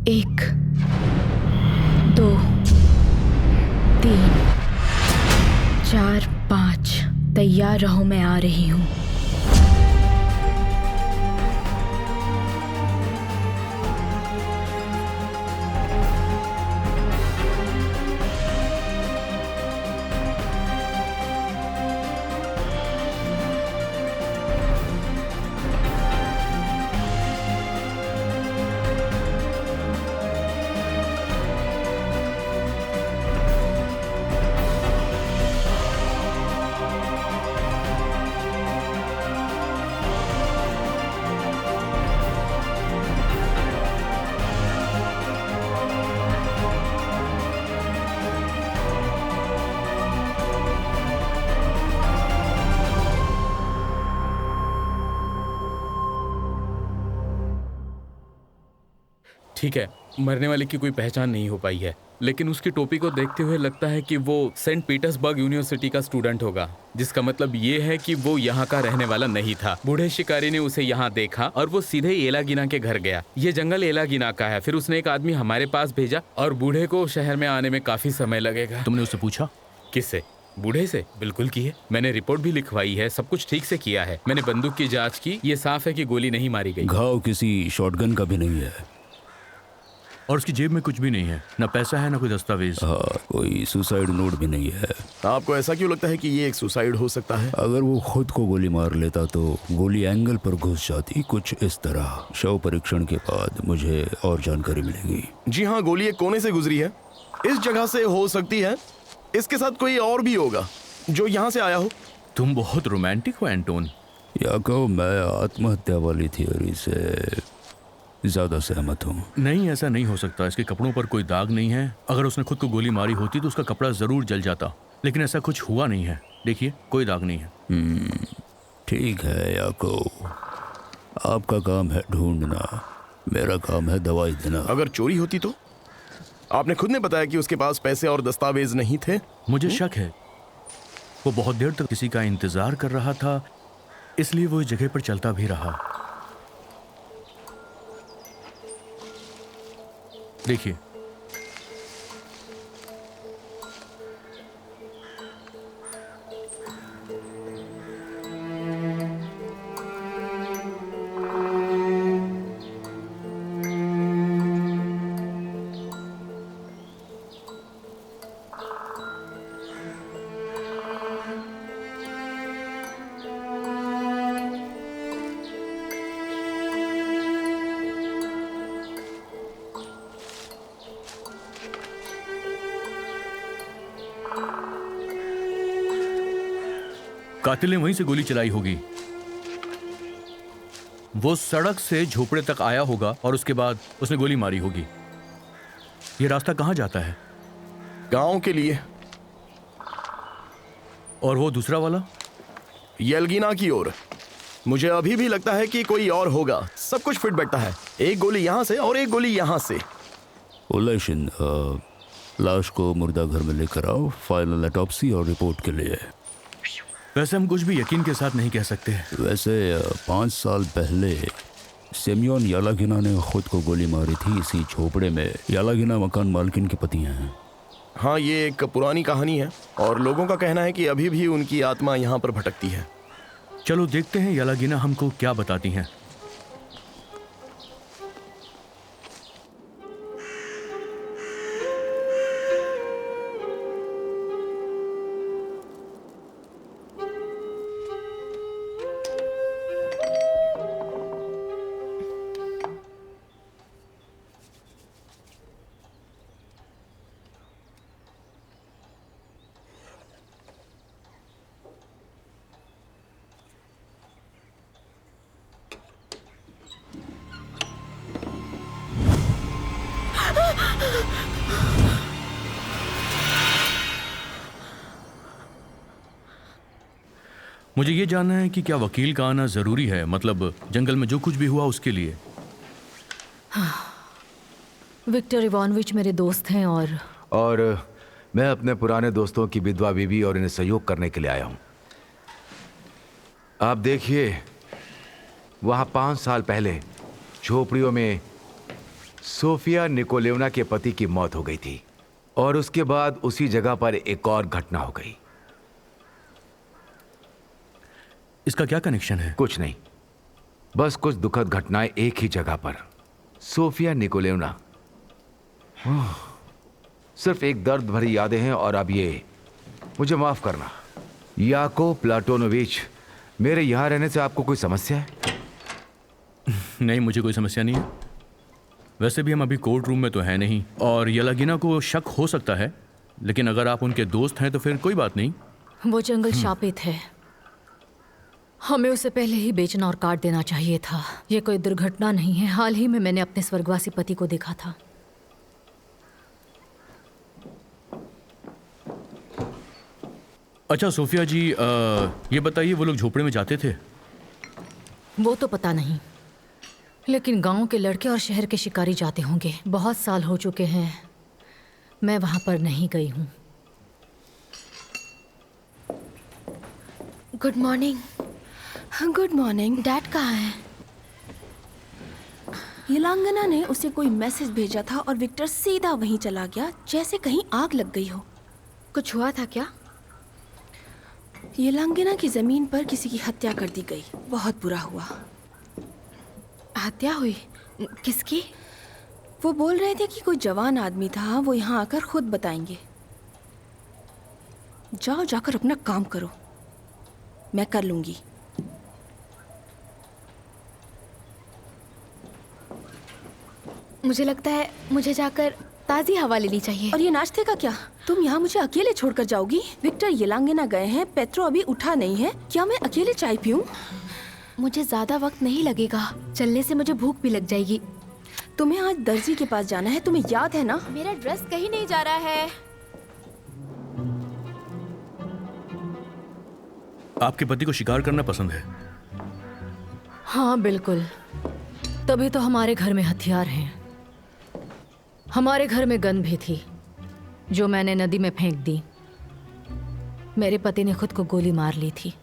1 2 3 4 5 तैयार रहो, मैं आ रही हूँ। ठीक है, मरने वाले की कोई पहचान नहीं हो पाई है, लेकिन उसकी टोपी को देखते हुए लगता है कि वो सेंट पीटर्सबर्ग यूनिवर्सिटी का स्टूडेंट होगा, जिसका मतलब ये है कि वो यहाँ का रहने वाला नहीं था। बूढ़े शिकारी ने उसे यहाँ देखा और वो सीधे ही एलागिना के घर गया। ये जंगल एलागिना का है। फिर उसने एक आदमी हमारे पास भेजा और बूढ़े को शहर में आने में काफी समय लगेगा। तुमने उससे पूछा? किससे? बूढ़े से? बिल्कुल की है। मैंने रिपोर्ट भी लिखवाई है, सब कुछ ठीक से किया है। मैंने बंदूक की जाँच की, ये साफ है कि गोली नहीं मारी गई। घाव किसी शॉटगन का भी नहीं है और उसकी जेब में कुछ भी नहीं है, ना पैसा है ना कोई दस्तावेज। हाँ, कोई सुसाइड नोट भी नहीं है। आपको ऐसा क्यों लगता है कि ये एक सुसाइड हो सकता है? अगर वो खुद को गोली मार लेता तो गोली एंगल पर घुस जाती, कुछ इस तरह। शव परीक्षण के बाद मुझे और जानकारी मिलेगी। जी हाँ, गोली एक कोने से गुजरी है, इस जगह से हो सकती है। इसके साथ कोई और भी होगा जो यहाँ से आया हो। तुम बहुत रोमांटिक हो एंटोन। या कहो मैं आत्महत्या वाली थियोरी से ज्यादा सहमत हूँ। नहीं, ऐसा नहीं हो सकता। इसके कपड़ों पर कोई दाग नहीं है। अगर उसने खुद को गोली मारी होती तो उसका कपड़ा जरूर जल जाता, लेकिन ऐसा कुछ हुआ नहीं है। देखिए, कोई दाग नहीं है। ठीक है याको, आपका काम है ढूंढना, मेरा काम है दवाई देना। अगर चोरी होती तो? आपने खुद ने बताया कि उसके पास पैसे और दस्तावेज नहीं थे। मुझे शक है वो बहुत देर तक किसी का इंतजार कर रहा था, इसलिए वो इस जगह पर चलता भी रहा। देखिए, कातिल ने वहीं से गोली चलाई होगी। वो सड़क से झोपड़े तक आया होगा और उसके बाद उसने गोली मारी होगी। ये रास्ता कहाँ जाता है? गांव के लिए। और वो दूसरा वाला? येल्गिना की ओर। मुझे अभी भी लगता है कि कोई और होगा। सब कुछ फिट बैठता है, एक गोली यहाँ से और एक गोली यहाँ से। उलैशिन, लाश को मुर्दा घर में लेकर आओ, फाइनल ऑटोप्सी और रिपोर्ट के लिए। वैसे हम कुछ भी यकीन के साथ नहीं कह सकते। वैसे 5 साल पहले सेमियोन यालागिना ने खुद को गोली मारी थी इसी झोपड़े में। यालागिना मकान मालकिन के पति हैं। हाँ, ये एक पुरानी कहानी है और लोगों का कहना है कि अभी भी उनकी आत्मा यहाँ पर भटकती है। चलो देखते हैं यालागिना हमको क्या बताती हैं। मुझे ये जानना है कि क्या वकील का आना जरूरी है, मतलब जंगल में जो कुछ भी हुआ उसके लिए। विक्टर इवानोविच मेरे दोस्त हैं और मैं अपने पुराने दोस्तों की विधवा बीवी और इन्हें सहयोग करने के लिए आया हूँ। आप देखिए, वहाँ 5 साल पहले झोपड़ियों में सोफिया निकोलेवना के पति की मौत हो गई थी और उसके बाद उसी जगह पर एक और घटना हो गई। इसका क्या कनेक्शन है? कुछ नहीं, बस कुछ दुखद घटनाएं एक ही जगह पर। सोफिया निकोलेवना, सिर्फ एक दर्द भरी यादें हैं। और अब ये, मुझे माफ करना याकोव प्लाटोनोविच, मेरे यहां रहने से आपको कोई समस्या है? नहीं, मुझे कोई समस्या नहीं है। वैसे भी हम अभी कोर्ट रूम में तो है नहीं, और येलागिना को शक हो सकता है, लेकिन अगर आप उनके दोस्त हैं तो फिर कोई बात नहीं। वो जंगल शापित है, हमें उसे पहले ही बेचना और काट देना चाहिए था। ये कोई दुर्घटना नहीं है। हाल ही में मैंने अपने स्वर्गवासी पति को देखा था। अच्छा सोफिया जी, ये बताइए, वो लोग झोपड़े में जाते थे? वो तो पता नहीं, लेकिन गांव के लड़के और शहर के शिकारी जाते होंगे। बहुत साल हो चुके हैं, मैं वहां पर नहीं गई हूँ। Good morning. Good morning. Dad कहाँ है? येलांगना ने उसे कोई मैसेज भेजा था और विक्टर सीधा वहीं चला गया, जैसे कहीं आग लग गई हो। कुछ हुआ था क्या? येलांगना की जमीन पर किसी की हत्या कर दी गई। बहुत बुरा हुआ। हत्या हुई? किसकी? वो बोल रहे थे कि कोई जवान आदमी था। वो यहाँ आकर खुद बताएंगे। जाओ, जाकर अपना काम करो, मैं कर लूंगी। मुझे लगता है मुझे जाकर ताज़ी हवा लेनी चाहिए। और ये नाश्ते का क्या? तुम यहाँ मुझे अकेले छोड़कर जाओगी? विक्टर येलांगना गए हैं, पेट्रो अभी उठा नहीं है। क्या मैं अकेले चाय पीऊं? मुझे ज़्यादा वक्त नहीं लगेगा, चलने से मुझे भूख भी लग जाएगी। तुम्हें आज दर्जी के पास जाना है, तुम्हें याद है ना? मेरा ड्रेस कहीं नहीं जा रहा है। आपके पति को शिकार करना पसंद है? हाँ बिल्कुल, तभी तो हमारे घर में हथियार हैं। हमारे घर में गन भी थी जो मैंने नदी में फेंक दी। मेरे पति ने खुद को गोली मार ली थी।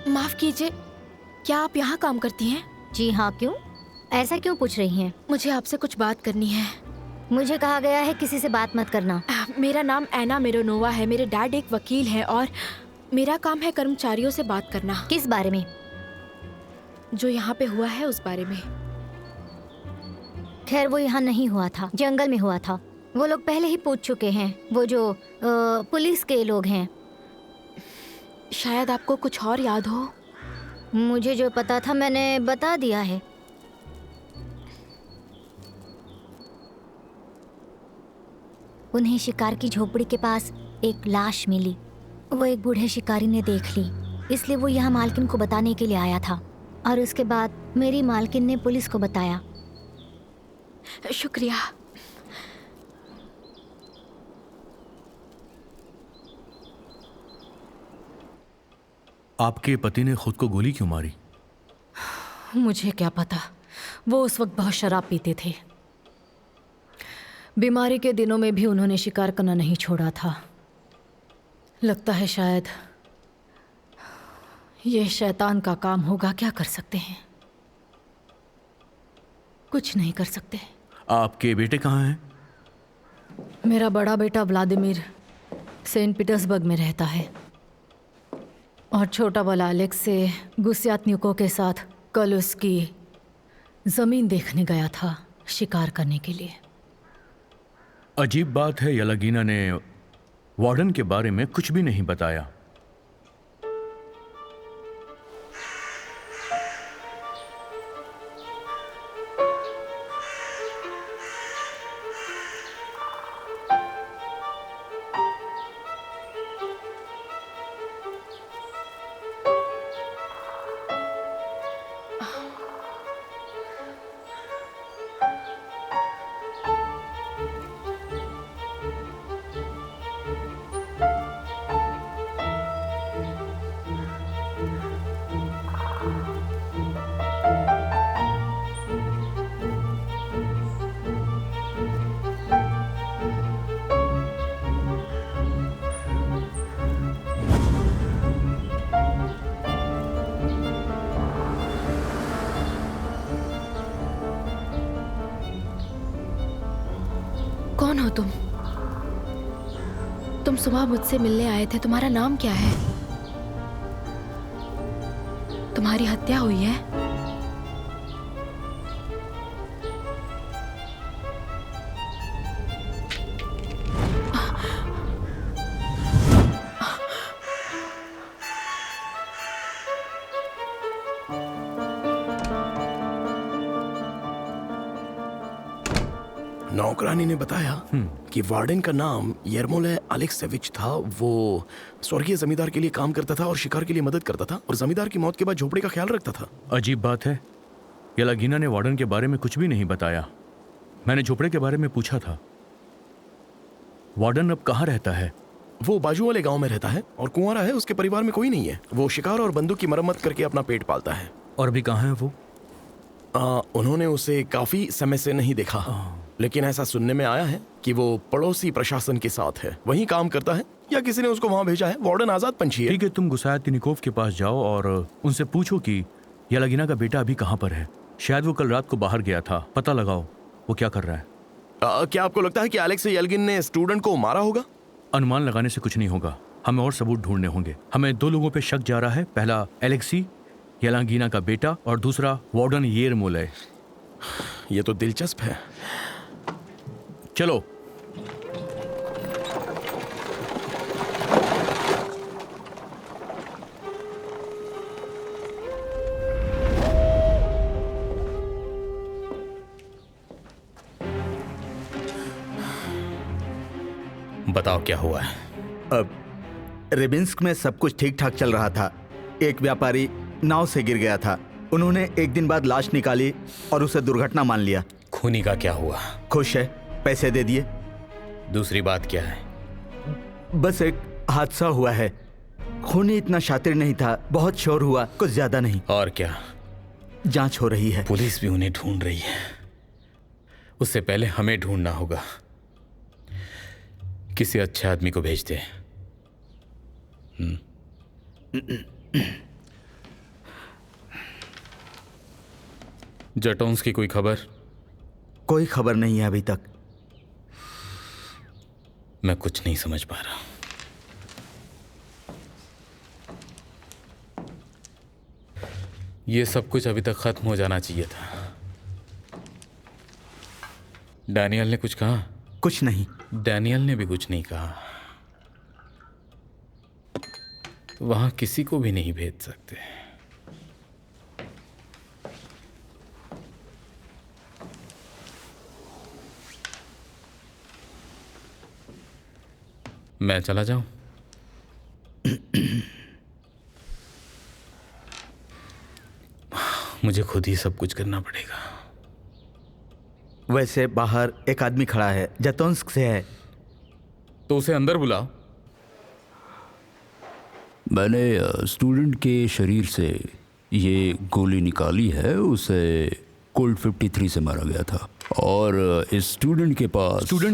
माफ कीजिए, क्या आप यहाँ काम करती हैं? जी हाँ, क्यों? ऐसा क्यों पूछ रही हैं? मुझे आपसे कुछ बात करनी है। मुझे कहा गया है किसी से बात मत करना। मेरा नाम एना मिरोनोवा है। मेरे डैड एक वकील हैं और मेरा काम है कर्मचारियों से बात करना। किस बारे में? जो यहाँ पे हुआ है उस बारे में। खैर, वो यहाँ नहीं हुआ था, जंगल में हुआ था। वो लोग पहले ही पूछ चुके हैं, वो जो पुलिस के लोग हैं। शायद आपको कुछ और याद हो। मुझे जो पता था मैंने बता दिया है। उन्हें शिकार की झोपड़ी के पास एक लाश मिली। वो एक बूढ़े शिकारी ने देख ली, इसलिए वो यहाँ मालकिन को बताने के लिए आया था। और उसके बाद मेरी मालकिन ने पुलिस को बताया। शुक्रिया। आपके पति ने खुद को गोली क्यों मारी? मुझे क्या पता, वो उस वक्त बहुत शराब पीते थे। बीमारी के दिनों में भी उन्होंने शिकार करना नहीं छोड़ा था। लगता है शायद ये शैतान का काम होगा। क्या कर सकते हैं? कुछ नहीं कर सकते। आपके बेटे कहाँ हैं? मेरा बड़ा बेटा व्लादिमीर सेंट पीटर्सबर्ग में रहता है और छोटा वाला अलेक्स से गुस्यातनिकों के साथ कल उसकी जमीन देखने गया था शिकार करने के लिए। अजीब बात है, येलागिना ने वार्डन के बारे में कुछ भी नहीं बताया। कौन हो तुम? तुम सुबह मुझसे मिलने आए थे, तुम्हारा नाम क्या है? तुम्हारी हत्या हुई है? नौकरानी ने बताया कि वार्डन का नाम यर्मोले अलेक्सेविच था। वो स्वर्गीय जमींदार के लिए काम करता था और शिकार के लिए मदद करता था और जमींदार की मौत के बाद झोपड़ी का ख्याल रखता था। अजीब बात है, यलागिना ने वार्डन के बारे में कुछ भी नहीं बताया। मैंने झोपड़े के बारे में पूछा था। वार्डन अब कहाँ रहता है? वो बाजू वाले गांव में रहता है और कुंवारा है, उसके परिवार में कोई नहीं है। वो शिकार और बंदूक की मरम्मत करके अपना पेट पालता है। और अभी कहाँ है वो? उन्होंने उसे काफी समय से नहीं देखा, लेकिन ऐसा सुनने में आया है कि वो पड़ोसी प्रशासन के साथ है, वहीं काम करता है या किसी ने उसको वहां भेजा है। वार्डन आजाद पंछी है। ठीक है, तुम गुसायातिनिकोव के पास जाओ और उनसे पूछो कि यलागिना का बेटा अभी कहाँ पर है। शायद वो कल रात को बाहर गया था, पता लगाओ वो क्या कर रहा है। क्या आपको लगता है कि एलेक्स येल्गिन ने स्टूडेंट को मारा होगा? अनुमान लगाने से कुछ नहीं होगा, हमें और सबूत ढूंढने होंगे। हमें 2 लोगों पे शक जा रहा है, पहला एलेक्सी यलागिना का बेटा और दूसरा वार्डन येरमोले। ये तो दिलचस्प है। चलो। बताओ क्या हुआ है? अब रेबिन्स्क में सब कुछ ठीक ठाक चल रहा था। एक व्यापारी नाव से गिर गया था। उन्होंने एक दिन बाद लाश निकाली और उसे दुर्घटना मान लिया। खूनी का क्या हुआ? खुश है, पैसे दे दिए। दूसरी बात क्या है? बस एक हादसा हुआ है। खूनी इतना शातिर नहीं था, बहुत शोर हुआ, कुछ ज्यादा नहीं। और क्या? जांच हो रही है। पुलिस भी उन्हें ढूंढ रही है। उससे पहले हमें ढूंढना होगा। किसी अच्छे आदमी को भेज दे। जटोन्स की कोई खबर? कोई खबर नहीं है अभी तक। मैं कुछ नहीं समझ पा रहा। ये सब कुछ अभी तक खत्म हो जाना चाहिए था। डैनियल ने कुछ कहा? कुछ नहीं। डैनियल ने भी कुछ नहीं कहा। वहां किसी को भी नहीं भेज सकते। मैं चला जाऊं? मुझे खुद ही सब कुछ करना पड़ेगा। वैसे बाहर एक आदमी खड़ा है, जतोन्स्क से है। तो उसे अंदर बुलाओ। मैंने स्टूडेंट के शरीर से ये गोली निकाली है। उसे कोल्ट 53 से मारा गया था और इस स्टूडेंट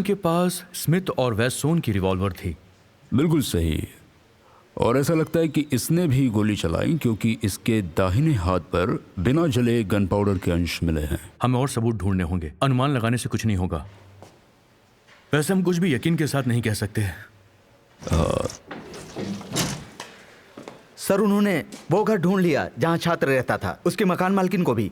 के पास स्मिथ और वेस्टोन की रिवॉल्वर थी। बिल्कुल सही। और ऐसा लगता है कि इसने भी गोली चलाई क्योंकि इसके दाहिने हाथ पर बिना जले गन पाउडर के अंश मिले हैं। हमें और सबूत ढूंढने होंगे, अनुमान लगाने से कुछ नहीं होगा। वैसे हम कुछ भी यकीन के साथ नहीं कह सकते। सर, उन्होंने वो घर ढूंढ लिया जहां छात्र रहता था, उसके मकान मालकिन को भी।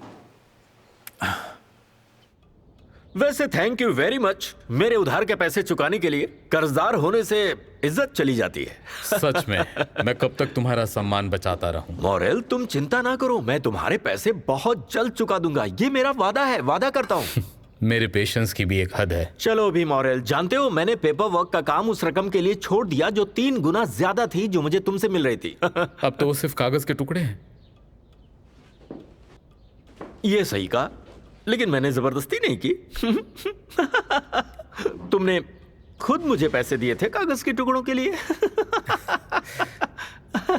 वैसे थैंक यू वेरी मच। मेरे उधार के पैसे चुकाने के लिए कर्जदार होने से इज्जत चली जाती है। सच में मैं कब तक तुम्हारा सम्मान बचाता रहूं? मॉरेल, तुम चिंता ना करो, मैं तुम्हारे पैसे बहुत जल्द चुका दूंगा। ये मेरा वादा है, वादा करता हूँ। मेरे पेशेंस की भी एक हद है। चलो भी मॉरेल, जानते हो मैंने पेपर वर्क का काम उस रकम के लिए छोड़ दिया जो 3 गुना ज्यादा थी जो मुझे तुमसे मिल रही थी। अब तो वो सिर्फ कागज के टुकड़े हैं। ये सही कहा, लेकिन मैंने जबरदस्ती नहीं की। तुमने खुद मुझे पैसे दिए थे कागज के टुकड़ों के लिए।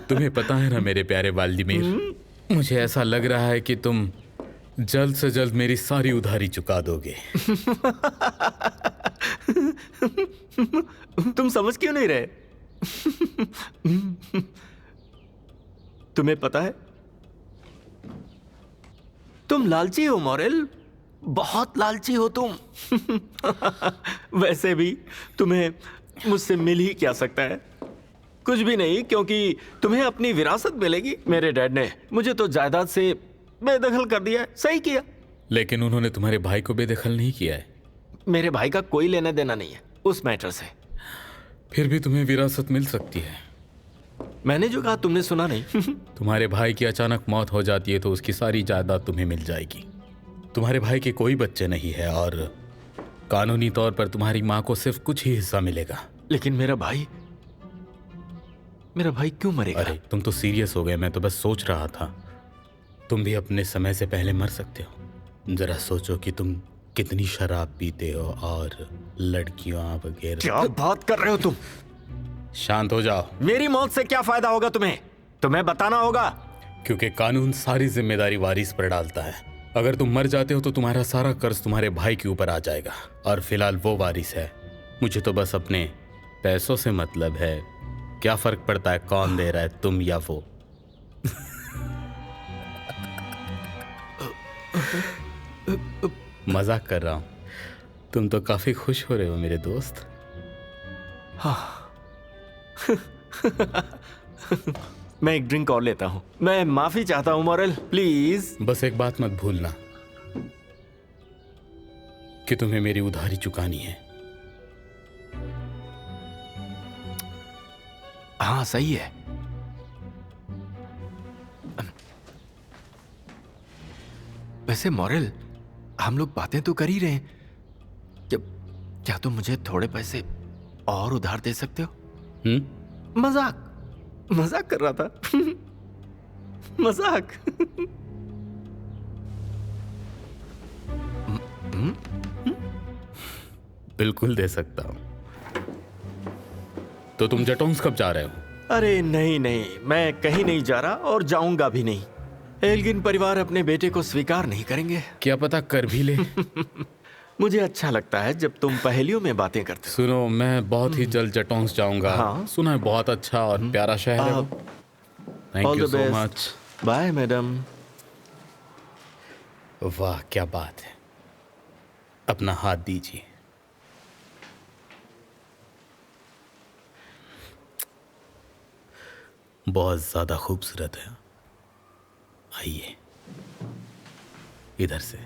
तुम्हें पता है ना मेरे प्यारे वाल्दिमीर, मुझे ऐसा लग रहा है कि तुम जल्द से जल्द मेरी सारी उधारी चुका दोगे। तुम समझ क्यों नहीं रहे? तुम्हें पता है तुम लालची हो मॉरेल। बहुत लालची हो तुम। वैसे भी तुम्हें मुझसे मिल ही क्या सकता है? कुछ भी नहीं, क्योंकि तुम्हें अपनी विरासत मिलेगी। मेरे डैड ने मुझे तो जायदाद से बेदखल कर दिया है। सही किया। लेकिन उन्होंने तुम्हारे भाई को बेदखल नहीं किया है। मेरे भाई का कोई लेना देना नहीं है उस मैटर से। फिर भी तुम्हें विरासत मिल सकती है। मैंने जो कहा तुमने सुना नहीं? तुम्हारे भाई की अचानक मौत हो जाती है तो उसकी सारी जायदाद तुम्हें मिल जाएगी। तुम्हारे भाई के कोई बच्चे नहीं है और कानूनी तौर पर तुम्हारी माँ को सिर्फ कुछ ही हिस्सा मिलेगा। लेकिन मेरा भाई क्यों मरेगा? अरे तुम तो सीरियस हो गए, मैं तो बस सोच रहा था। तुम भी अपने समय से पहले मर सकते हो। जरा सोचो कि तुम कितनी शराब पीते हो और लड़कियां वगैरह। क्या बात कर रहे हो तुम? शांत हो जाओ। मेरी मौत से क्या फायदा होगा तुम्हें बताना होगा। क्योंकि कानून सारी जिम्मेदारी वारिस पर डालता है। अगर तुम मर जाते हो तो तुम्हारा सारा कर्ज तुम्हारे भाई के ऊपर आ जाएगा और फिलहाल वो वारिस है। मुझे तो बस अपने पैसों से मतलब है। क्या फर्क पड़ता है कौन दे रहा है, तुम या वो? मजाक कर रहा हूं। तुम तो काफी खुश हो रहे हो मेरे दोस्त। हाँ। मैं एक ड्रिंक और लेता हूं। मैं माफी चाहता हूं मॉरल, प्लीज। बस एक बात मत भूलना कि तुम्हें मेरी उधारी चुकानी है। हाँ सही है। वैसे मॉरल, हम लोग बातें तो कर ही रहे हैं। क्या तुम मुझे थोड़े पैसे और उधार दे सकते हो? मजाक कर रहा था। मजाक। बिल्कुल दे सकता हूं। तो तुम जटोंस कब जा रहे हो? अरे नहीं, मैं कहीं नहीं जा रहा और जाऊंगा भी नहीं। एल्गिन परिवार अपने बेटे को स्वीकार नहीं करेंगे। क्या पता कर भी ले। मुझे अच्छा लगता है जब तुम पहेलियों में बातें करते हो। सुनो, मैं बहुत ही जल्द जटोंस जाऊंगा। हाँ? सुना है बहुत अच्छा और प्यारा शहर है। Thank you so much. Bye madam. वाह क्या बात है। अपना हाथ दीजिए। बहुत ज्यादा खूबसूरत है। आइए इधर से।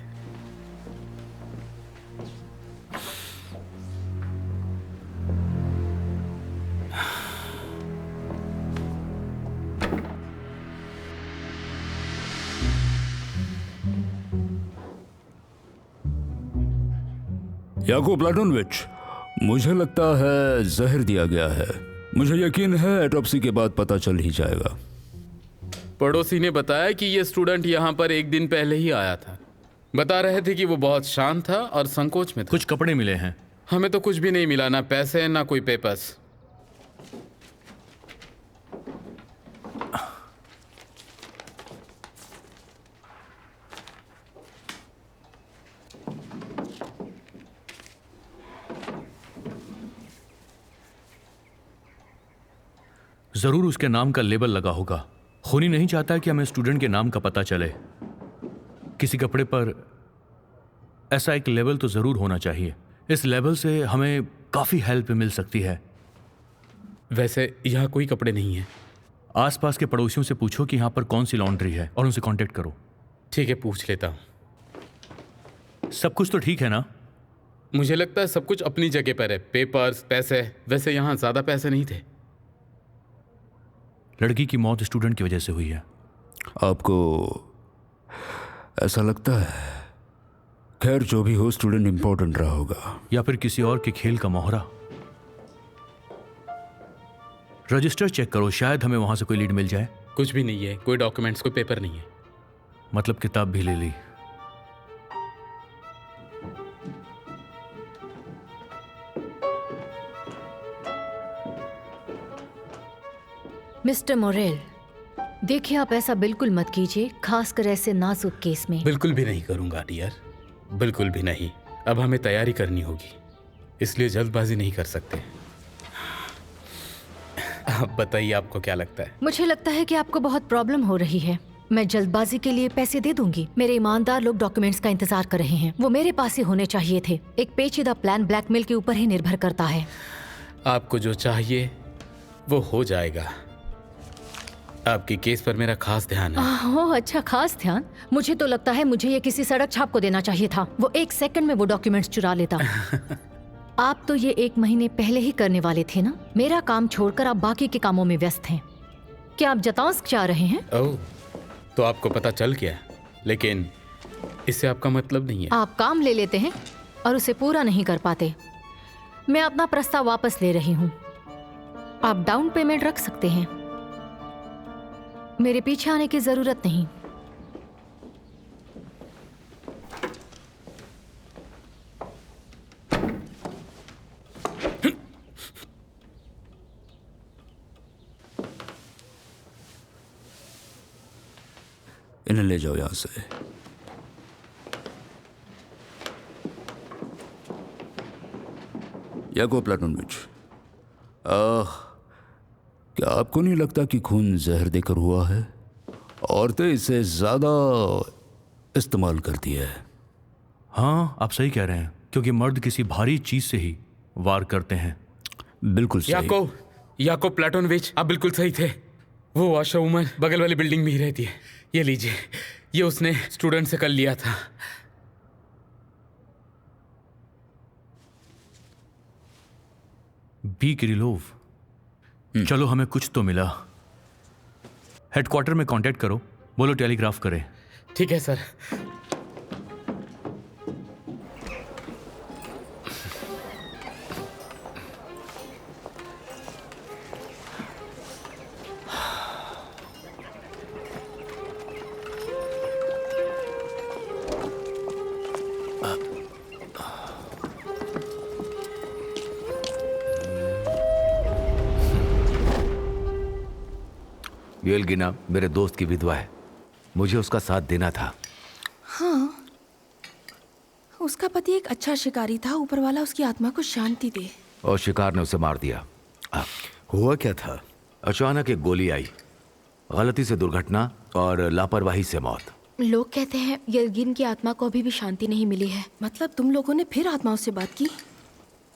याकूब प्लाटोनोविच, मुझे लगता है जहर दिया गया है। मुझे यकीन है ऑटोप्सी के बाद पता चल ही जाएगा। पड़ोसी ने बताया कि ये स्टूडेंट यहाँ पर एक दिन पहले ही आया था। बता रहे थे कि वो बहुत शांत था और संकोच में था। कुछ कपड़े मिले हैं। हमें तो कुछ भी नहीं मिला, ना पैसे ना कोई पेपर्स। जरूर उसके नाम का लेबल लगा होगा। खूनी नहीं चाहता कि हमें स्टूडेंट के नाम का पता चले। किसी कपड़े पर ऐसा एक लेबल तो जरूर होना चाहिए। इस लेबल से हमें काफी हेल्प मिल सकती है। वैसे यहाँ कोई कपड़े नहीं है। आसपास के पड़ोसियों से पूछो कि यहाँ पर कौन सी लॉन्ड्री है और उनसे कांटेक्ट करो। ठीक है, पूछ लेता हूँ। सब कुछ तो ठीक है ना? मुझे लगता है सब कुछ अपनी जगह पर है। पेपर्स, पैसे। वैसे यहाँ ज्यादा पैसे नहीं थे। लड़की की मौत स्टूडेंट की वजह से हुई है। आपको ऐसा लगता है? खैर जो भी हो, स्टूडेंट इंपॉर्टेंट रहा होगा। या फिर किसी और के खेल का मोहरा। रजिस्टर चेक करो, शायद हमें वहां से कोई लीड मिल जाए। कुछ भी नहीं है, कोई डॉक्यूमेंट्स, कोई पेपर नहीं है। मतलब किताब भी ले ली। मिस्टर मोरेल, देखिए आप ऐसा बिल्कुल मत कीजिए, खासकर ऐसे नाजुक केस में। बिल्कुल भी नहीं करूंगा डियर, बिल्कुल भी नहीं। अब हमें तैयारी करनी होगी, इसलिए जल्दबाजी नहीं कर सकते। आप बताइए, आपको क्या लगता है? मुझे लगता है कि आपको बहुत प्रॉब्लम हो रही है। मैं जल्दबाजी के लिए पैसे दे दूंगी। मेरे ईमानदार लोग डॉक्यूमेंट्स का इंतजार कर रहे हैं, वो मेरे पास ही होने चाहिए थे। एक पेचीदा प्लान ब्लैकमेल के ऊपर ही निर्भर करता है। आपको जो चाहिए वो हो जाएगा। आपकी केस पर मेरा खास ध्यान है। ओह अच्छा, खास ध्यान। मुझे तो लगता है मुझे ये किसी सड़क छाप को देना चाहिए था। वो 1 सेकंड में वो डॉक्यूमेंट्स चुरा लेता। आप तो ये 1 महीने पहले ही करने वाले थे ना। मेरा काम छोड़कर आप बाकी के कामों में व्यस्त हैं। क्या आप जतांस्क जा रहे हैं? ओह, तो आपको पता चल गया, लेकिन इससे आपका मतलब नहीं है। आप काम ले लेते हैं और उसे पूरा नहीं कर पाते। मैं अपना प्रस्ताव वापस ले रही हूँ। आप डाउन पेमेंट रख सकते हैं। मेरे पीछे आने की जरूरत नहीं। इन्हें ले जाओ यहां से। याको प्लाटोनोविच, क्या आपको नहीं लगता कि खून जहर देकर हुआ है? औरतें इसे ज्यादा इस्तेमाल करती है। हाँ, आप सही कह रहे हैं, क्योंकि मर्द किसी भारी चीज से ही वार करते हैं। बिल्कुल सही। याको प्लाटोनोविच, आप बिल्कुल सही थे। वो वाशा वुमन बगल वाली बिल्डिंग में ही रहती है। ये लीजिए, ये उसने स्टूडेंट से कल लिया था। बी किरिलोव, चलो हमें कुछ तो मिला। हेडक्वार्टर में कांटेक्ट करो, बोलो टेलीग्राफ करें। ठीक है सर। येलगिना मेरे दोस्त की विधवा है, मुझे उसका साथ देना था। हाँ, उसका पति एक अच्छा शिकारी था। ऊपर वाला उसकी आत्मा को शांति दे। और शिकार ने उसे मार दिया। हुआ क्या था? अचानक एक गोली आई, गलती से दुर्घटना और लापरवाही से मौत। लोग कहते हैं यल्गिन की आत्मा को अभी भी शांति नहीं मिली है। मतलब तुम लोगों ने फिर आत्माओं से बात की?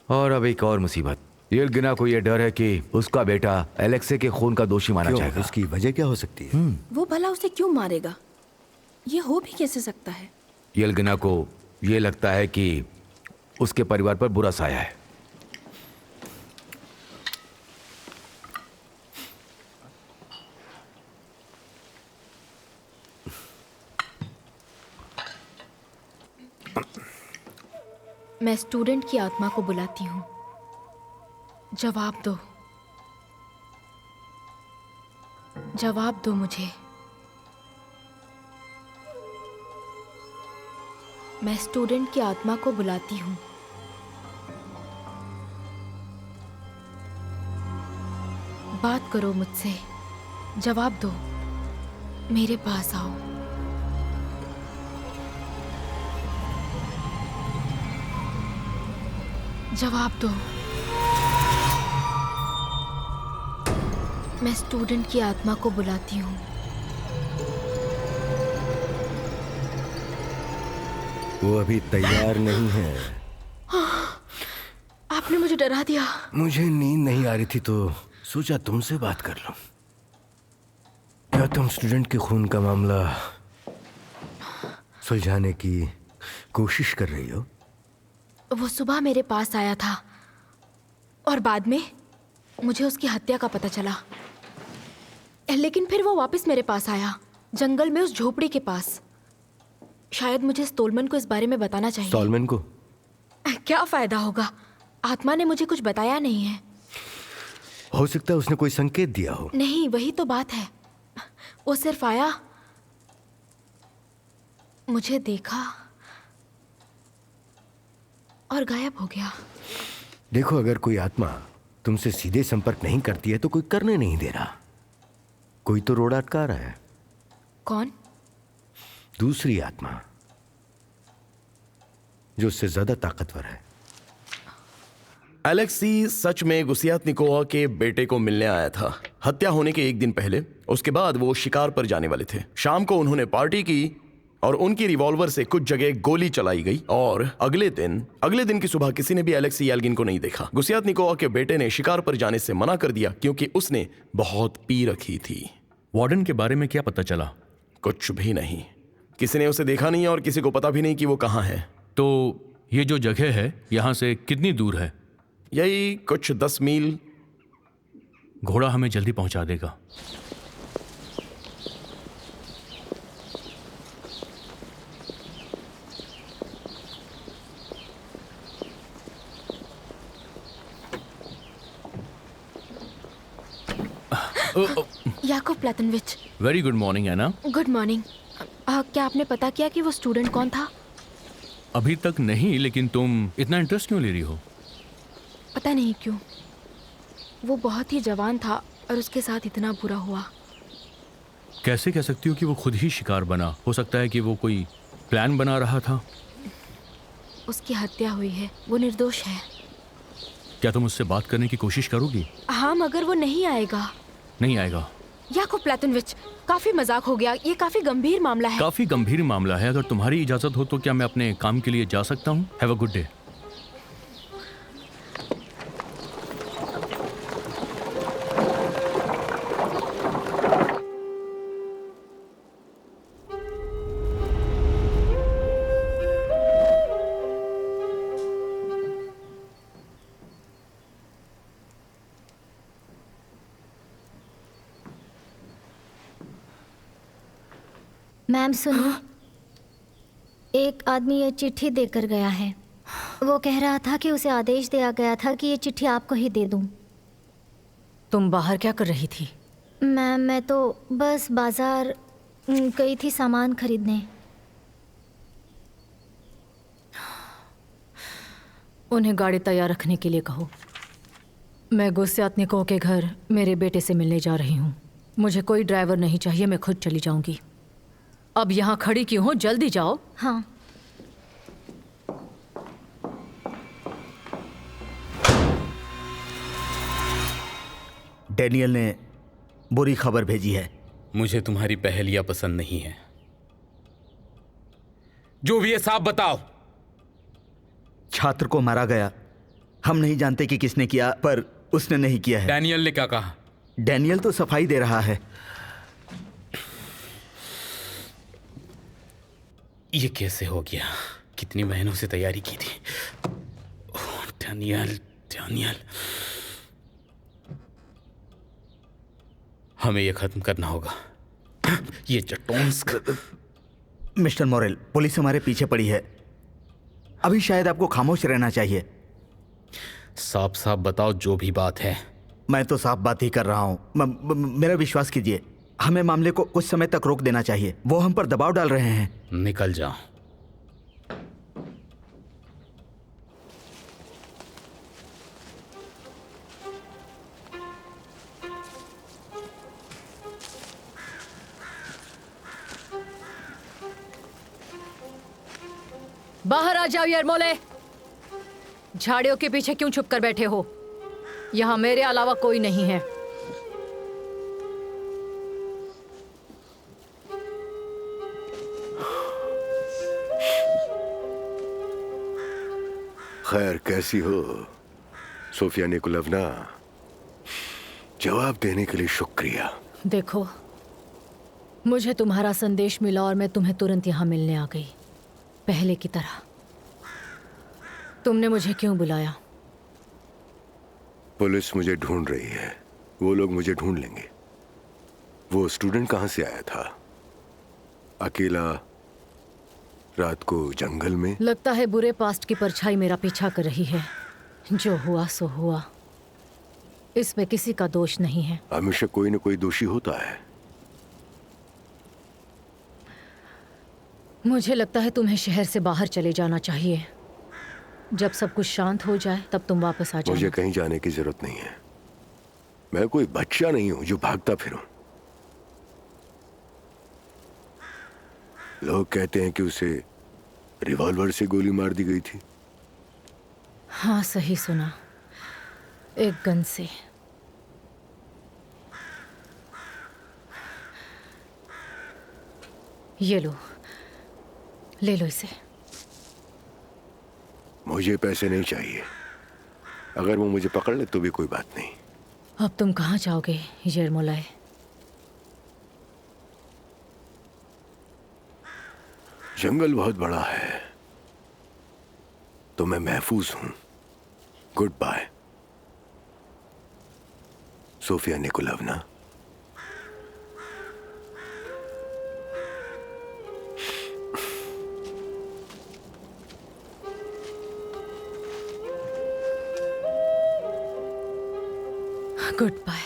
और अब एक और मुसीबत। येलगिना को यह डर है कि उसका बेटा एलेक्से के खून का दोषी माना जाएगा। इसकी वजह क्या हो सकती है? वो भला उसे क्यों मारेगा? ये हो भी कैसे सकता है? येलगिना को यह लगता है कि उसके परिवार पर बुरा साया है। मैं स्टूडेंट की आत्मा को बुलाती हूँ। जवाब दो, जवाब दो मुझे। मैं स्टूडेंट की आत्मा को बुलाती हूँ। बात करो मुझसे, जवाब दो, मेरे पास आओ। जवाब दो। मैं स्टूडेंट की आत्मा को बुलाती हूँ। वो अभी तैयार नहीं है। आपने मुझे डरा दिया। मुझे नींद नहीं आ रही थी तो सोचा तुमसे बात कर लूं। क्या तुम स्टूडेंट के खून का मामला सुलझाने की कोशिश कर रही हो? वो सुबह मेरे पास आया था और बाद में मुझे उसकी हत्या का पता चला। लेकिन फिर वो वापस मेरे पास आया, जंगल में उस झोपड़ी के पास। शायद मुझे स्टोलमन को इस बारे में बताना चाहिए। स्टोलमन को? क्या फायदा होगा, आत्मा ने मुझे कुछ बताया नहीं है। हो सकता है उसने कोई संकेत दिया हो। नहीं, वही तो बात है। वो सिर्फ आया, मुझे देखा और गायब हो गया। देखो, अगर कोई आत्मा तुमसे सीधे संपर्क नहीं करती है तो कोई करने नहीं दे रहा। कोई तो रोड अटका रहा है। कौन? दूसरी आत्मा जो उससे ज्यादा ताकतवर है। एलेक्सी सच में गुसियातनिकोवा के बेटे को मिलने आया था। हत्या होने के एक दिन पहले, उसके बाद वो शिकार पर जाने वाले थे। शाम को उन्होंने पार्टी की और उनकी रिवॉल्वर से कुछ जगह गोली चलाई गई और अगले दिन की सुबह किसी ने भी एलेक्सी याल्गिन को नहीं देखा। गुस्यातनिकोवा के बेटे ने शिकार पर जाने से मना कर दिया क्योंकि उसने बहुत पी रखी थी। वार्डन के बारे में क्या पता चला? कुछ भी नहीं। किसी ने उसे देखा नहीं और किसी को पता भी नहीं कि वो कहाँ है। तो ये जो जगह है यहाँ से कितनी दूर है? यही कुछ 10 मील। घोड़ा हमें जल्दी पहुंचा देगा। Yakov Platonovich. Very good morning Anna. Good morning. क्या आपने पता किया कि वो स्टूडेंट कौन था? अभी तक नहीं, लेकिन तुम इतना इंटरेस्ट क्यों ले रही हो? पता नहीं क्यों, वो बहुत ही जवान था और उसके साथ इतना बुरा हुआ। कैसे कह सकती हो कि वो खुद ही शिकार बना? हो सकता है कि वो कोई प्लान बना रहा था। उसकी हत्या हुई है, वो निर्दोष है। क्या तुम उससे बात करने की कोशिश करोगी? हाँ, मगर वो नहीं आएगा। नहीं आएगा? याकूब प्लातनविच, काफी मजाक हो गया। ये काफी गंभीर मामला है। काफी गंभीर मामला है। अगर तुम्हारी इजाजत हो तो क्या मैं अपने काम के लिए जा सकता हूँ? Have a good day. Ma'am सुनो, एक आदमी ये चिट्ठी देकर गया है। वो कह रहा था कि उसे आदेश दिया गया था कि ये चिट्ठी आपको ही दे दूं। तुम बाहर क्या कर रही थी? मैम मैं तो बस बाजार गई थी सामान खरीदने। उन्हें गाड़ी तैयार रखने के लिए कहो। मैं गुस्यातनिकों के घर मेरे बेटे से मिलने जा रही हूँ। मुझे कोई ड्राइवर नहीं चाहिए, मैं खुद चली जाऊंगी। अब यहाँ खड़ी क्यों हो? जल्दी जाओ। हाँ। डैनियल ने बुरी खबर भेजी है। मुझे तुम्हारी पहेलियां पसंद नहीं है। जो भी है साफ बताओ। छात्र को मारा गया। हम नहीं जानते कि किसने किया, पर उसने नहीं किया है। डैनियल ने क्या कहा? डैनियल तो सफाई दे रहा है। ये कैसे हो गया? कितनी महीनों से तैयारी की थी। ओह, डैनियल। हमें ये खत्म करना होगा। ये चटोन्स्क। मिस्टर मोरेल, पुलिस हमारे पीछे पड़ी है। अभी शायद आपको खामोश रहना चाहिए। साफ साफ बताओ जो भी बात है। मैं तो साफ बात ही कर रहा हूँ। मेरा विश्वास कीजिए, हमें मामले को कुछ समय तक रोक देना चाहिए। वो हम पर दबाव डाल रहे हैं। निकल जाओ। बाहर आ जाओ यरमोले। झाड़ियों के पीछे क्यों छुप कर बैठे हो? यहाँ मेरे अलावा कोई नहीं है। खैर, कैसी हो सोफिया निकोलवना? जवाब देने के लिए शुक्रिया। देखो, मुझे तुम्हारा संदेश मिला और मैं तुम्हें तुरंत यहाँ मिलने आ गई, पहले की तरह। तुमने मुझे क्यों बुलाया? पुलिस मुझे ढूंढ रही है। वो लोग मुझे ढूंढ लेंगे। वो स्टूडेंट कहाँ से आया था? अकेला रात को जंगल में? लगता है बुरे पास्ट की परछाई मेरा पीछा कर रही है। जो हुआ सो हुआ, इसमें किसी का दोष नहीं है। हमेशा कोई न कोई दोषी होता है। मुझे लगता है तुम्हें शहर से बाहर चले जाना चाहिए। जब सब कुछ शांत हो जाए तब तुम वापस आ जाओ। मुझे कहीं जाने की जरूरत नहीं है। मैं कोई बच्चा नहीं हूं जो भागता फिरूं। लोग कहते हैं कि उसे रिवॉल्वर से गोली मार दी गई थी। हाँ, सही सुना, एक गन से। ये लो, ले लो इसे। मुझे पैसे नहीं चाहिए। अगर वो मुझे पकड़ ले तो भी कोई बात नहीं। अब तुम कहाँ जाओगे यरमोलाई? जंगल बहुत बड़ा है तो मैं महफूज हूं। Goodbye Sofia Nikolaevna. Goodbye.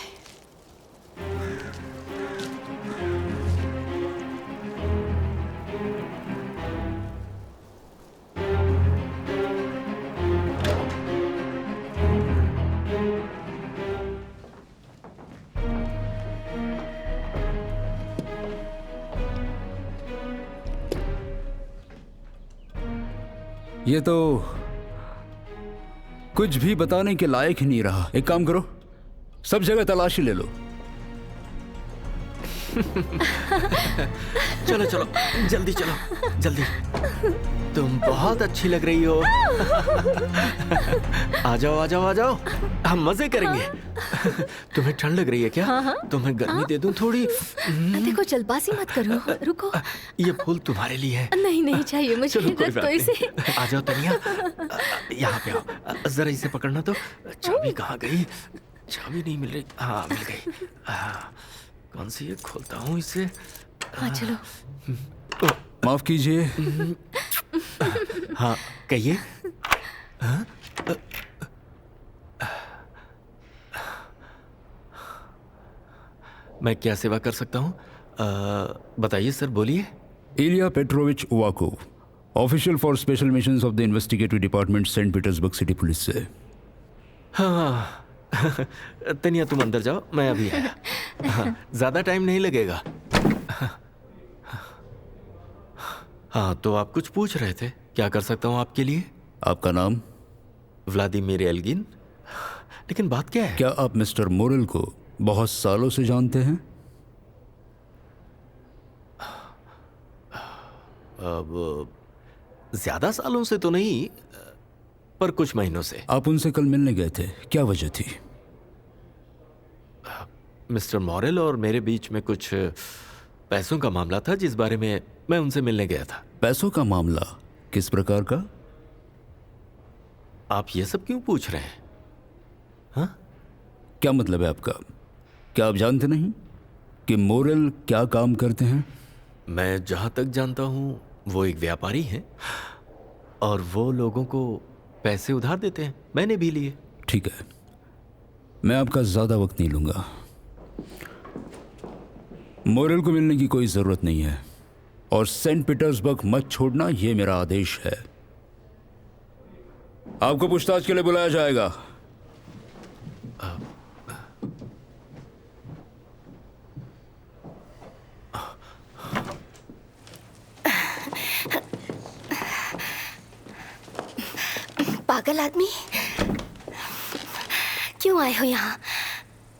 ये तो कुछ भी बताने के लायक ही नहीं रहा। एक काम करो, सब जगह तलाशी ले लो। चलो चलो, जल्दी चलो, जल्दी। तुम बहुत अच्छी लग रही हो। आ जाओ आ जाओ आ जाओ, हम मजे करेंगे। तुम्हें ठंड लग रही है क्या? हाँ। तुम्हें गर्मी दे दूं थोड़ी? देखो, जल्दबाजी मत करो, रुको। ये फूल तुम्हारे लिए है। नहीं नहीं चाहिए मुझे, चलो कोई रख बात दो इसे। नहीं। आ जाओ तनिया, यहाँ पे आओ। जरा इसे पकड़ना तो। चाबी कहाँ गई? चाबी नहीं मिल रही। हाँ मिल गई। कौन सी है? खोलता हूँ इसे। हाँ चलो। माफ कीजिए। हाँ कहिए। हाँ? मैं क्या सेवा कर सकता हूँ? बताइए सर, बोलिए। Ilya Petrovich Uvakov, official for special missions of the investigative department, Saint Petersburg city police से। हाँ तनिया तुम अंदर जाओ, मैं अभी आया। हाँ, ज्यादा टाइम नहीं लगेगा। हाँ तो आप कुछ पूछ रहे थे, क्या कर सकता हूँ आपके लिए? आपका नाम? Vladimir Elgin. लेकिन बात क्या है? क्या आप मिस्टर मोरेल को बहुत सालों से जानते हैं? अब ज्यादा सालों से तो नहीं, पर कुछ महीनों से। आप उनसे कल मिलने गए थे, क्या वजह थी? मिस्टर मॉरेल और मेरे बीच में कुछ पैसों का मामला था, जिस बारे में मैं उनसे मिलने गया था। पैसों का मामला? किस प्रकार का? आप ये सब क्यों पूछ रहे हैं? हाँ? क्या मतलब है आपका? क्या आप जानते नहीं कि मोरेल क्या काम करते हैं? मैं जहां तक जानता हूं वो एक व्यापारी हैं और वो लोगों को पैसे उधार देते हैं। मैंने भी लिए। ठीक है, मैं आपका ज्यादा वक्त नहीं लूंगा। मोरेल को मिलने की कोई जरूरत नहीं है और सेंट पीटर्सबर्ग मत छोड़ना, यह मेरा आदेश है। आपको पूछताछ के लिए बुलाया जाएगा। पागल आदमी, क्यों आए हो यहाँ?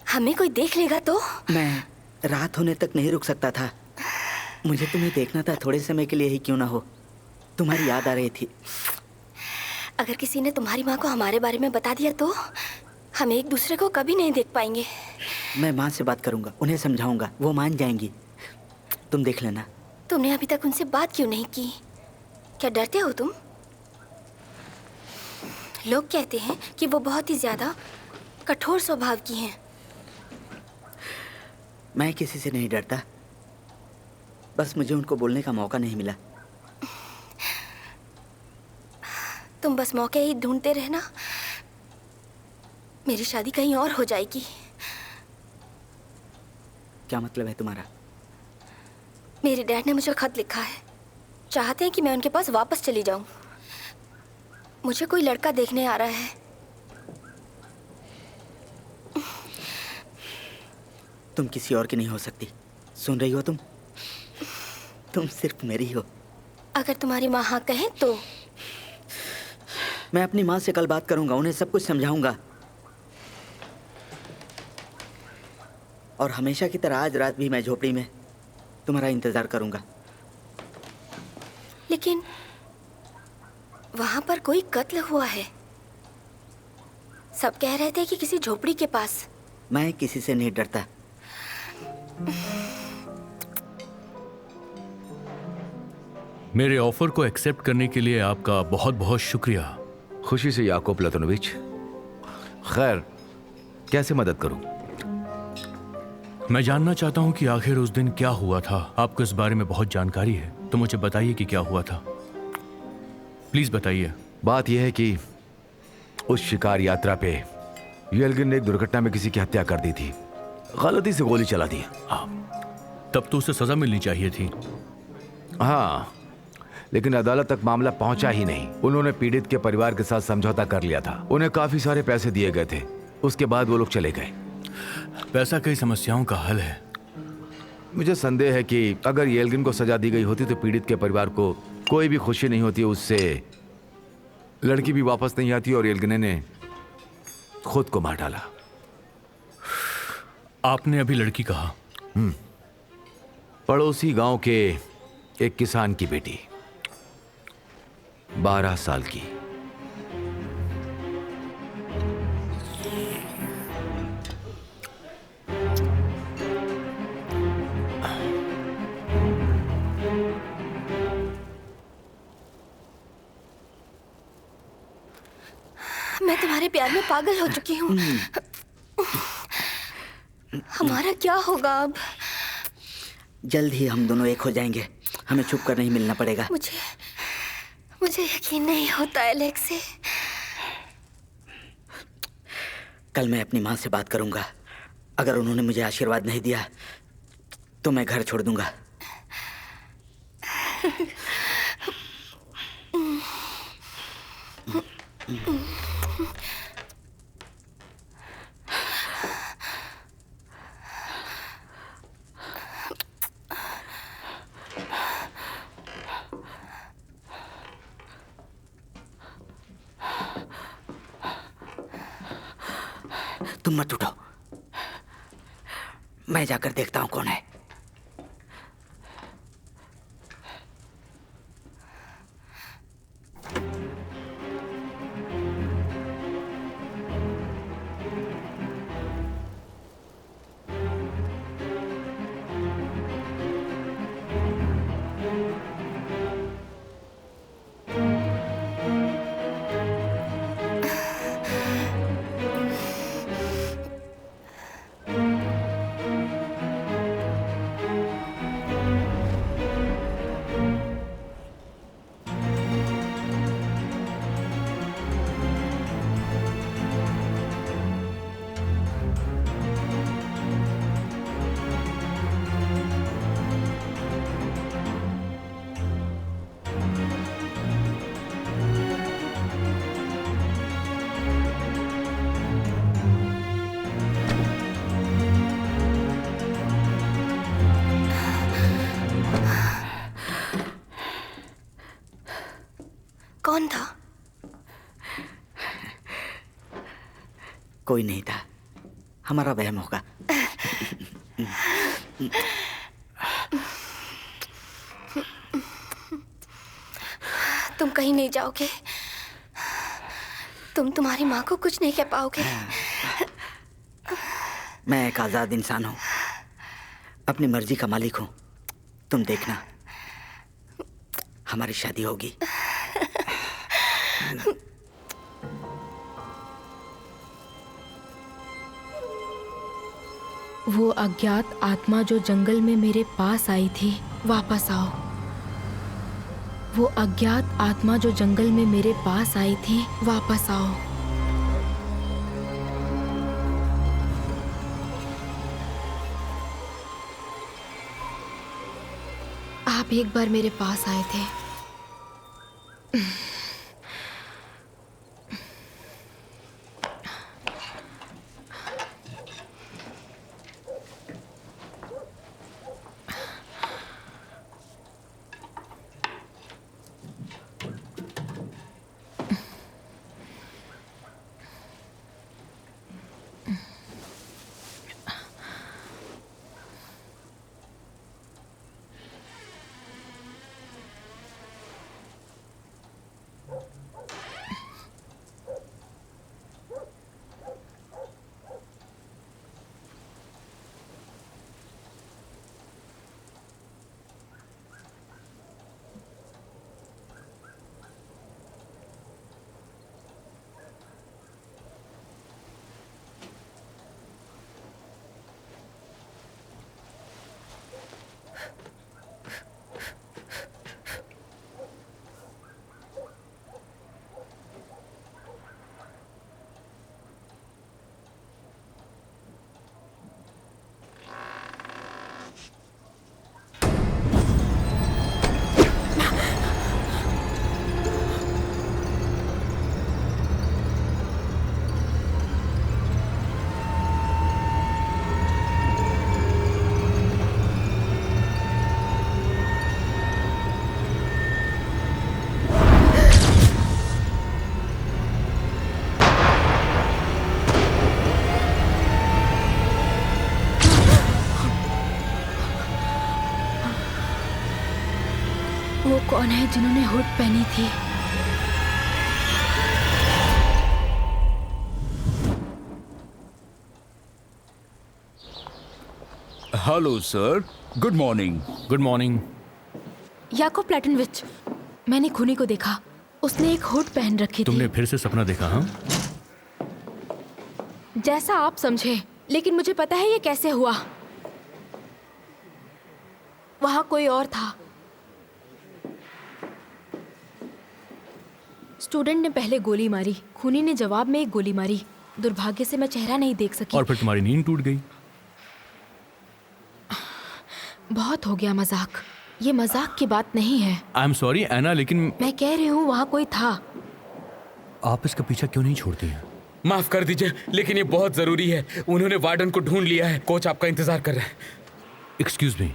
हमें कोई देख लेगा तो? मैं रात होने तक नहीं रुक सकता था। मुझे तुम्हें देखना था, थोड़े समय के लिए ही क्यों ना हो। तुम्हारी याद आ रही थी। अगर किसी ने तुम्हारी माँ को हमारे बारे में बता दिया तो हम एक दूसरे को कभी नहीं देख पाएंगे। मैं माँ से बात करूंगा, उन्हें समझाऊंगा, वो मान जाएंगी। तुम देख लेना। तुमने अभी तक उनसे बात क्यों नहीं की? क्या डरते हो तुम? लोग कहते हैं कि वो बहुत ही ज्यादा कठोर स्वभाव की हैं। मैं किसी से नहीं डरता, बस मुझे उनको बोलने का मौका नहीं मिला। तुम बस मौके ही ढूंढते रहना, मेरी शादी कहीं और हो जाएगी। क्या मतलब है तुम्हारा? मेरे डैड ने मुझे खत लिखा है, चाहते हैं कि मैं उनके पास वापस चली जाऊं। मुझे कोई लड़का देखने आ रहा है। तुम किसी और की नहीं हो सकती, सुन रही हो तुम? तुम सिर्फ मेरी हो। अगर तुम्हारी माँ हाँ कहें तो? मैं अपनी माँ से कल बात करूंगा, उन्हें सब कुछ समझाऊंगा। और हमेशा की तरह आज रात भी मैं झोपड़ी में तुम्हारा इंतजार करूंगा। लेकिन वहां पर कोई कत्ल हुआ है। सब कह रहे थे कि किसी झोपड़ी के पास। मैं किसी से नहीं डरता। मेरे ऑफर को एक्सेप्ट करने के लिए आपका बहुत बहुत शुक्रिया। खुशी से याकूब प्लाटोनोविच। खैर, कैसे मदद करूं? मैं जानना चाहता हूं कि आखिर उस दिन क्या हुआ था। आपको इस बारे में बहुत जानकारी है, तो मुझे बताइए कि क्या हुआ था। प्लीज बताइए। बात यह है कि उस शिकार यात्रा पे येल्गिन ने एक दुर्घटना में किसी की हत्या कर दी थी। गलती से गोली चला दी। तब तो उसे सजा मिलनी चाहिए थी। हाँ, लेकिन अदालत तक मामला पहुंचा ही नहीं। उन्होंने पीड़ित के परिवार के साथ समझौता कर लिया था। उन्हें काफी सारे पैसे दिए गए थे। उसके बाद वो लोग चले गए। पैसा कई समस्याओं का हल है। मुझे संदेह है कि अगर येल्गिन को सजा दी गई होती तो पीड़ित के परिवार को कोई भी खुशी नहीं होती। उससे लड़की भी वापस नहीं आती और येल्गिन ने खुद को मार डाला। आपने अभी लड़की कहा। पड़ोसी गांव के एक किसान की बेटी, 12 साल की। मैं तुम्हारे प्यार में पागल हो चुकी हूँ। हमारा क्या होगा अब? जल्द ही हम दोनों एक हो जाएंगे। हमें छुप कर नहीं मिलना पड़ेगा। मुझे यकीन नहीं होता एलेक्सी। कल मैं अपनी माँ से बात करूंगा। अगर उन्होंने मुझे आशीर्वाद नहीं दिया तो मैं घर छोड़ दूंगा। तुम मत उठो, मैं जाकर देखता हूं कौन है। कौन था? कोई नहीं था। हमारा वहम होगा। तुम कहीं नहीं जाओगे। तुम तुम्हारी माँ को कुछ नहीं कह पाओगे। मैं एक आजाद इंसान हूँ, अपनी मर्जी का मालिक हूँ। तुम देखना, हमारी शादी होगी। वो अज्ञात आत्मा जो जंगल में मेरे पास आई थी, वापस आओ। वो अज्ञात आत्मा जो जंगल में मेरे पास आई थी, वापस आओ। आप एक बार मेरे पास आए थे। कौन है जिन्होंने हुड पहनी थी? Hello sir, good morning. Good morning. Yakov Platonovich, मैंने खूनी को देखा। उसने एक हुड पहन रखी थी। तुमने फिर से सपना देखा? हाँ, जैसा आप समझे, लेकिन मुझे पता है ये कैसे हुआ। वहां कोई और था। स्टूडेंट ने पहले गोली मारी, खूनी ने जवाब में एक गोली मारी। दुर्भाग्य से मैं चेहरा नहीं देख सकी। और फिर तुम्हारी नींद टूट गई। बहुत हो गया मजाक। ये मजाक की बात नहीं है। आई एम सॉरी एना, लेकिन मैं कह रही हूँ वहाँ कोई था। आप इसका पीछा क्यों नहीं छोड़ती हैं? माफ कर दीजिए, लेकिन ये बहुत जरूरी है। उन्होंने वार्डन को ढूंढ लिया है। कोच आपका इंतजार कर रहे हैं। Excuse me.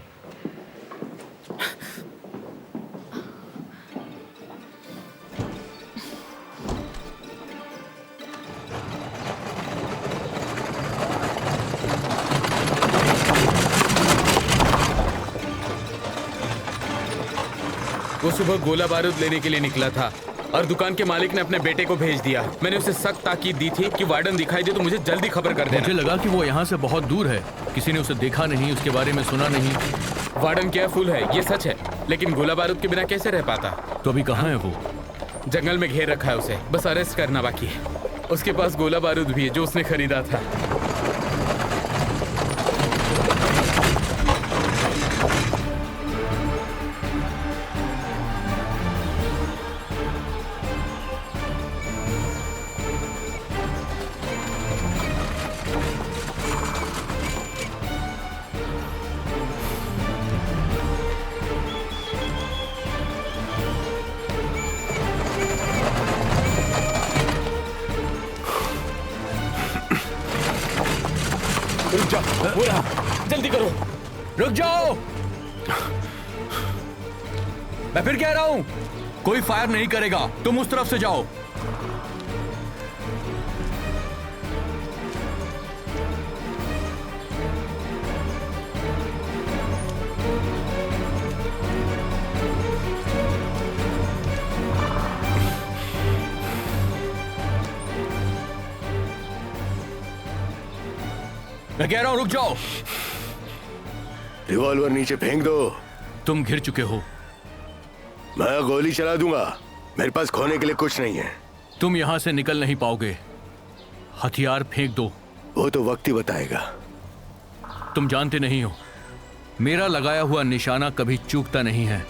वो सुबह गोला बारूद लेने के लिए निकला था और दुकान के मालिक ने अपने बेटे को भेज दिया। मैंने उसे सख्त ताकीद दी थी कि वार्डन दिखाई दे तो मुझे जल्दी खबर कर देना। मुझे लगा कि वो यहाँ से बहुत दूर है। किसी ने उसे देखा नहीं, उसके बारे में सुना नहीं। वार्डन केयरफुल है, ये सच है, लेकिन गोला बारूद के बिना कैसे रह पाता? तो अभी कहाँ है वो? जंगल में घेर रखा है उसे, बस अरेस्ट करना बाकी है। उसके पास गोला बारूद भी है जो उसने खरीदा था। रुक जाओ, वो रहा, जल्दी करो। रुक जाओ, मैं फिर कह रहा हूं, कोई फायर नहीं करेगा। तुम उस तरफ से जाओ। मैं कह रहा हूं रुक जाओ। रिवॉल्वर नीचे फेंक दो। तुम घिर चुके हो। मैं गोली चला दूंगा। मेरे पास खोने के लिए कुछ नहीं है। तुम यहां से निकल नहीं पाओगे। हथियार फेंक दो। वो तो वक्त ही बताएगा। तुम जानते नहीं हो, मेरा लगाया हुआ निशाना कभी चूकता नहीं है।